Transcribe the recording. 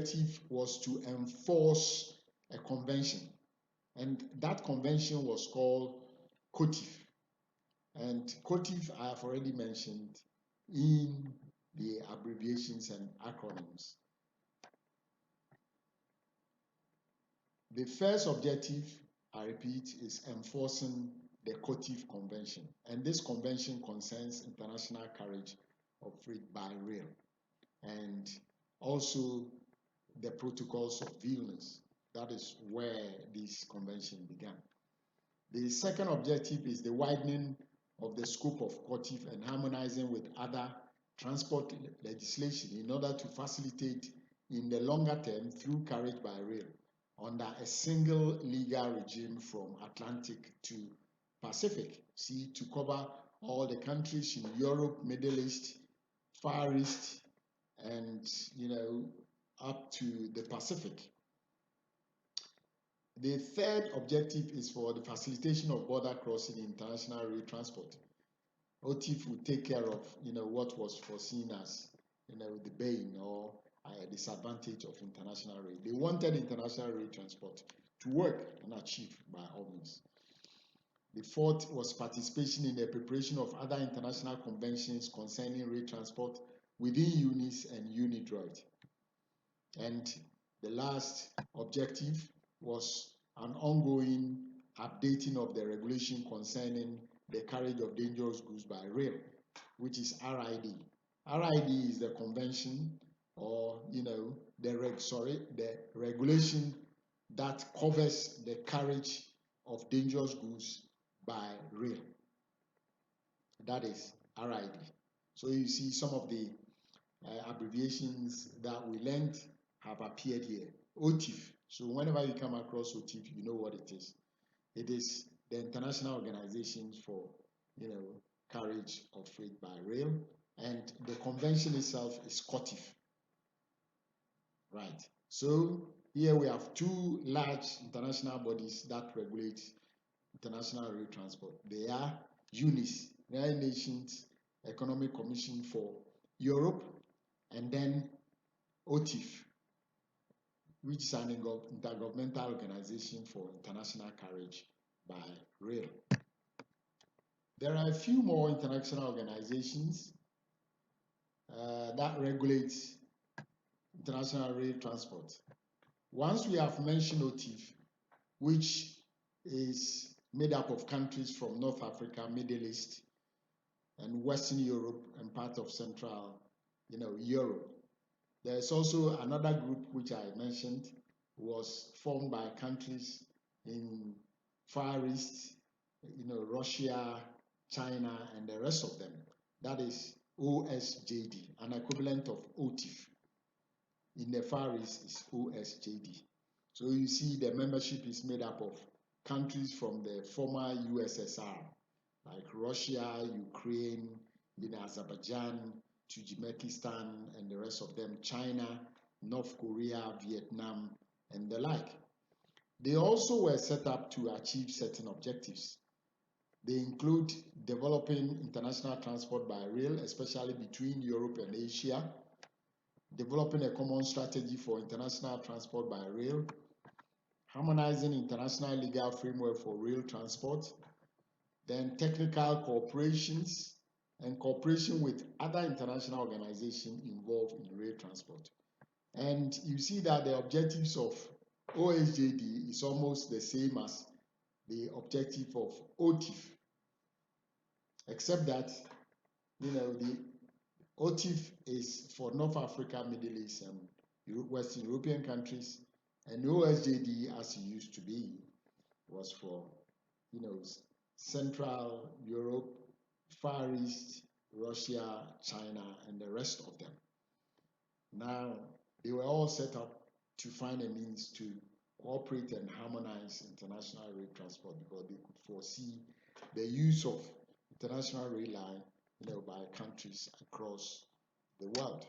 objective was to enforce a convention, and that convention was called COTIF. And COTIF I have already mentioned in the abbreviations and acronyms. The first objective, I repeat, is enforcing the COTIF Convention, and this convention concerns international carriage of freight by rail and also the protocols of Vilnius. That is where this convention began. The second objective is the widening of the scope of COTIF and harmonizing with other transport legislation in order to facilitate in the longer term through carriage by rail under a single legal regime from Atlantic to Pacific Sea to cover all the countries in Europe, Middle East, Far East, and up to the Pacific. The third objective is for the facilitation of border crossing international rail transport. OTIF will take care of what was foreseen as the bane or a disadvantage of international rail. They wanted international rail transport to work and achieve by all means. The fourth was participation in the preparation of other international conventions concerning rail transport within UNIS and UNIDROIT. And the last objective was an ongoing updating of the regulation concerning the carriage of dangerous goods by rail, which is RID. RID is the convention or the regulation that covers the carriage of dangerous goods by rail. That is RID. So you see some of the abbreviations that we learned have appeared here. OTIF. So whenever you come across OTIF, you know what it is. It is the International Organization for carriage of freight by rail, and the convention itself is COTIF. Right. So here we have two large international bodies that regulate international rail transport. They are UNIS, United Nations Economic Commission for Europe, and then OTIF, which is an intergovernmental organization for international carriage by rail. There are a few more international organizations that regulate international rail transport. Once we have mentioned OTIF, which is made up of countries from North Africa, Middle East, and Western Europe, and part of Central Europe. There is also another group which I mentioned was formed by countries in Far East, Russia, China, and the rest of them. That is OSJD, an equivalent of OTIF. In the Far East is OSJD. So you see the membership is made up of countries from the former USSR, like Russia, Ukraine, Azerbaijan, Tajikistan, and the rest of them, China, North Korea, Vietnam, and the like. They also were set up to achieve certain objectives. They include developing international transport by rail, especially between Europe and Asia, developing a common strategy for international transport by rail, harmonizing international legal framework for rail transport, then technical cooperations, and cooperation with other international organizations involved in rail transport. And you see that the objectives of OSJD is almost the same as the objective of OTIF, except that the OTIF is for North Africa, Middle East, and Western European countries, and OSJD, as it used to be, was for Central Europe, Far East, Russia, China, and the rest of them. Now, they were all set up to find a means to cooperate and harmonize international rail transport because they could foresee the use of international rail line by countries across the world.